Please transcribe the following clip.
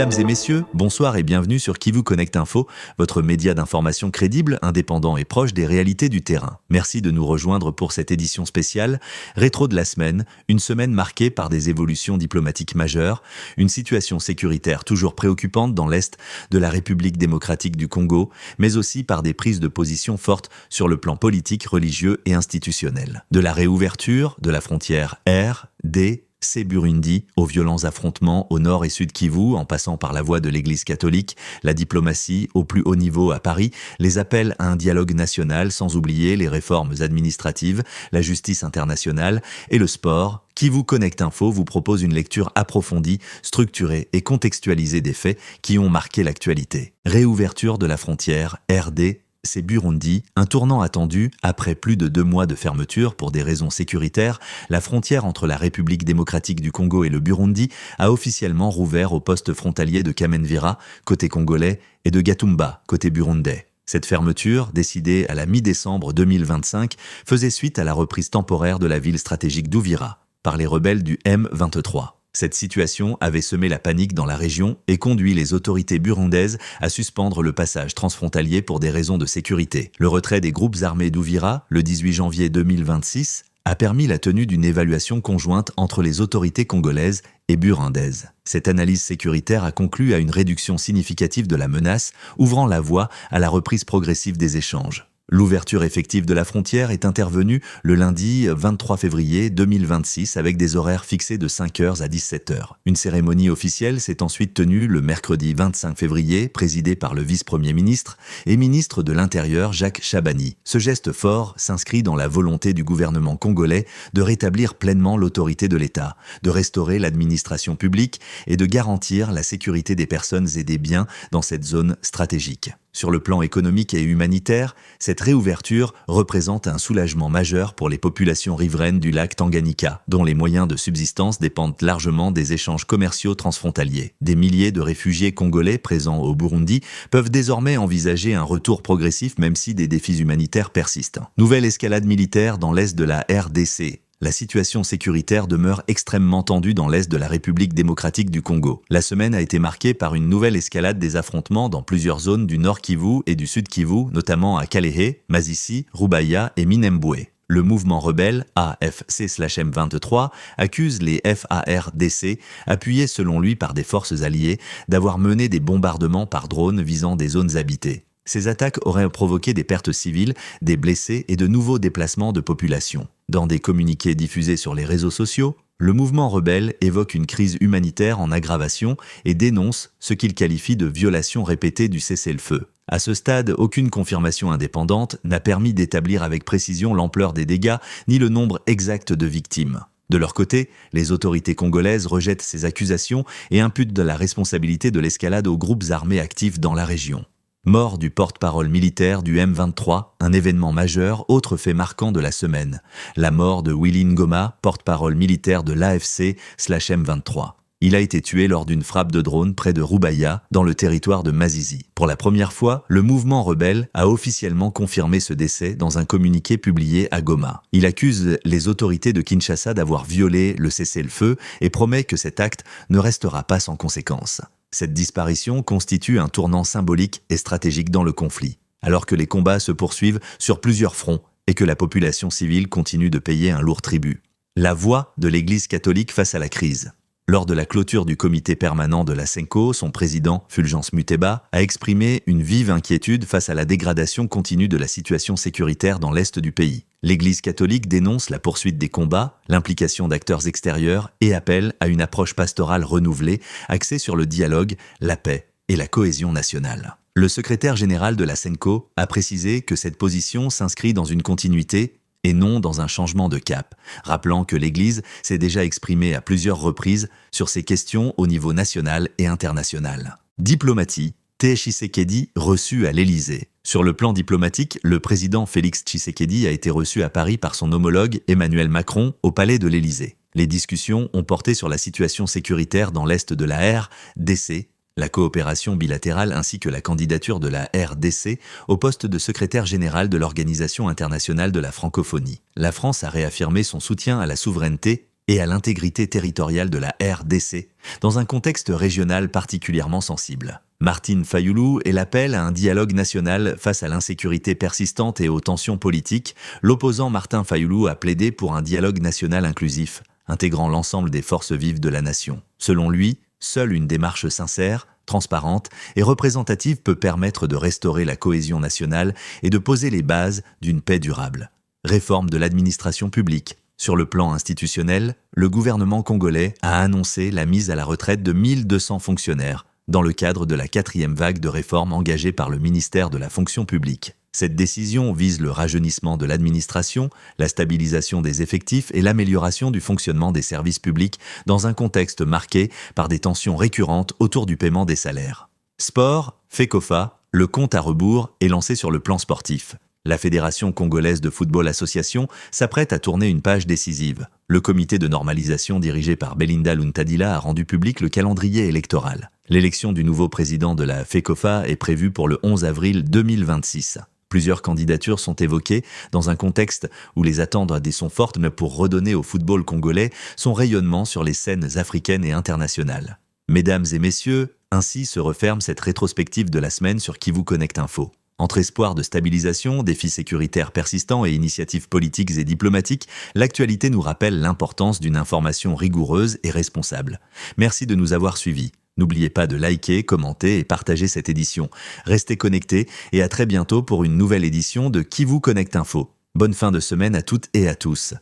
Mesdames et messieurs, bonsoir et bienvenue sur Qui vous connecte info, votre média d'information crédible, indépendant et proche des réalités du terrain. Merci de nous rejoindre pour cette édition spéciale, rétro de la semaine, une semaine marquée par des évolutions diplomatiques majeures, une situation sécuritaire toujours préoccupante dans l'Est de la République démocratique du Congo, mais aussi par des prises de position fortes sur le plan politique, religieux et institutionnel. De la réouverture de la frontière RDC-Burundi, aux violents affrontements au nord et sud Kivu, en passant par la voie de l'Église catholique, la diplomatie au plus haut niveau à Paris, les appels à un dialogue national, sans oublier les réformes administratives, la justice internationale et le sport. Qui vous connecte info vous propose une lecture approfondie, structurée et contextualisée des faits qui ont marqué l'actualité. Réouverture de la frontière RDC-Burundi, un tournant attendu après plus de 2 mois de fermeture pour des raisons sécuritaires. La frontière entre la République démocratique du Congo et le Burundi a officiellement rouvert au poste frontalier de Kamenvira, côté congolais, et de Gatumba, côté burundais. Cette fermeture, décidée à la mi-décembre 2025, faisait suite à la reprise temporaire de la ville stratégique d'Uvira par les rebelles du M23. Cette situation avait semé la panique dans la région et conduit les autorités burundaises à suspendre le passage transfrontalier pour des raisons de sécurité. Le retrait des groupes armés d'Uvira, le 18 janvier 2026, a permis la tenue d'une évaluation conjointe entre les autorités congolaises et burundaises. Cette analyse sécuritaire a conclu à une réduction significative de la menace, ouvrant la voie à la reprise progressive des échanges. L'ouverture effective de la frontière est intervenue le lundi 23 février 2026 avec des horaires fixés de 5h à 17h. Une cérémonie officielle s'est ensuite tenue le mercredi 25 février, présidée par le vice-premier ministre et ministre de l'Intérieur Jacques Chabani. Ce geste fort s'inscrit dans la volonté du gouvernement congolais de rétablir pleinement l'autorité de l'État, de restaurer l'administration publique et de garantir la sécurité des personnes et des biens dans cette zone stratégique. Sur le plan économique et humanitaire, cette réouverture représente un soulagement majeur pour les populations riveraines du lac Tanganyika, dont les moyens de subsistance dépendent largement des échanges commerciaux transfrontaliers. Des milliers de réfugiés congolais présents au Burundi peuvent désormais envisager un retour progressif même si des défis humanitaires persistent. Nouvelle escalade militaire dans l'est de la RDC. La situation sécuritaire demeure extrêmement tendue dans l'est de la République démocratique du Congo. La semaine a été marquée par une nouvelle escalade des affrontements dans plusieurs zones du nord Kivu et du sud Kivu, notamment à Kalehe, Masisi, Rubaya et Minembwe. Le mouvement rebelle AFC/M23 accuse les FARDC, appuyés selon lui par des forces alliées, d'avoir mené des bombardements par drone visant des zones habitées. Ces attaques auraient provoqué des pertes civiles, des blessés et de nouveaux déplacements de population. Dans des communiqués diffusés sur les réseaux sociaux, le mouvement rebelle évoque une crise humanitaire en aggravation et dénonce ce qu'il qualifie de violation répétée du cessez-le-feu. À ce stade, aucune confirmation indépendante n'a permis d'établir avec précision l'ampleur des dégâts ni le nombre exact de victimes. De leur côté, les autorités congolaises rejettent ces accusations et imputent de la responsabilité de l'escalade aux groupes armés actifs dans la région. Mort du porte-parole militaire du M23, un événement majeur, autre fait marquant de la semaine. La mort de Willy Ngoma, porte-parole militaire de l'AFC/M23. Il a été tué lors d'une frappe de drone près de Rubaya, dans le territoire de Masisi. Pour la première fois, le mouvement rebelle a officiellement confirmé ce décès dans un communiqué publié à Goma. Il accuse les autorités de Kinshasa d'avoir violé le cessez-le-feu et promet que cet acte ne restera pas sans conséquences. Cette disparition constitue un tournant symbolique et stratégique dans le conflit, alors que les combats se poursuivent sur plusieurs fronts et que la population civile continue de payer un lourd tribut. La voix de l'Église catholique face à la crise. Lors de la clôture du comité permanent de la SENCO, son président, Fulgence Muteba, a exprimé une vive inquiétude face à la dégradation continue de la situation sécuritaire dans l'est du pays. L'Église catholique dénonce la poursuite des combats, l'implication d'acteurs extérieurs et appelle à une approche pastorale renouvelée, axée sur le dialogue, la paix et la cohésion nationale. Le secrétaire général de la SENCO a précisé que cette position s'inscrit dans une continuité et non dans un changement de cap, rappelant que l'Église s'est déjà exprimée à plusieurs reprises sur ces questions au niveau national et international. Diplomatie. Tshisekedi reçu à l'Élysée. Sur le plan diplomatique, le président Félix Tshisekedi a été reçu à Paris par son homologue Emmanuel Macron au palais de l'Élysée. Les discussions ont porté sur la situation sécuritaire dans l'est de la RDC, la coopération bilatérale ainsi que la candidature de la RDC au poste de secrétaire général de l'Organisation internationale de la francophonie. La France a réaffirmé son soutien à la souveraineté et à l'intégrité territoriale de la RDC, dans un contexte régional particulièrement sensible. Martine Fayulu est l'appel à un dialogue national face à l'insécurité persistante et aux tensions politiques. L'opposant Martin Fayulu a plaidé pour un dialogue national inclusif, intégrant l'ensemble des forces vives de la nation. Selon lui, seule une démarche sincère, transparente et représentative peut permettre de restaurer la cohésion nationale et de poser les bases d'une paix durable. Réforme de l'administration publique. Sur le plan institutionnel, le gouvernement congolais a annoncé la mise à la retraite de 1200 fonctionnaires dans le cadre de la 4e vague de réformes engagée par le ministère de la fonction publique. Cette décision vise le rajeunissement de l'administration, la stabilisation des effectifs et l'amélioration du fonctionnement des services publics dans un contexte marqué par des tensions récurrentes autour du paiement des salaires. Sport, FECOFA, le compte à rebours est lancé sur le plan sportif. La Fédération congolaise de football association s'apprête à tourner une page décisive. Le comité de normalisation dirigé par Belinda Luntadila a rendu public le calendrier électoral. L'élection du nouveau président de la FECOFA est prévue pour le 11 avril 2026. Plusieurs candidatures sont évoquées dans un contexte où les attentes sont fortes pour redonner au football congolais son rayonnement sur les scènes africaines et internationales. Mesdames et messieurs, ainsi se referme cette rétrospective de la semaine sur Kivu Connect Info. Entre espoir de stabilisation, défis sécuritaires persistants et initiatives politiques et diplomatiques, l'actualité nous rappelle l'importance d'une information rigoureuse et responsable. Merci de nous avoir suivis. N'oubliez pas de liker, commenter et partager cette édition. Restez connectés et à très bientôt pour une nouvelle édition de Kivu Connect Info. Bonne fin de semaine à toutes et à tous.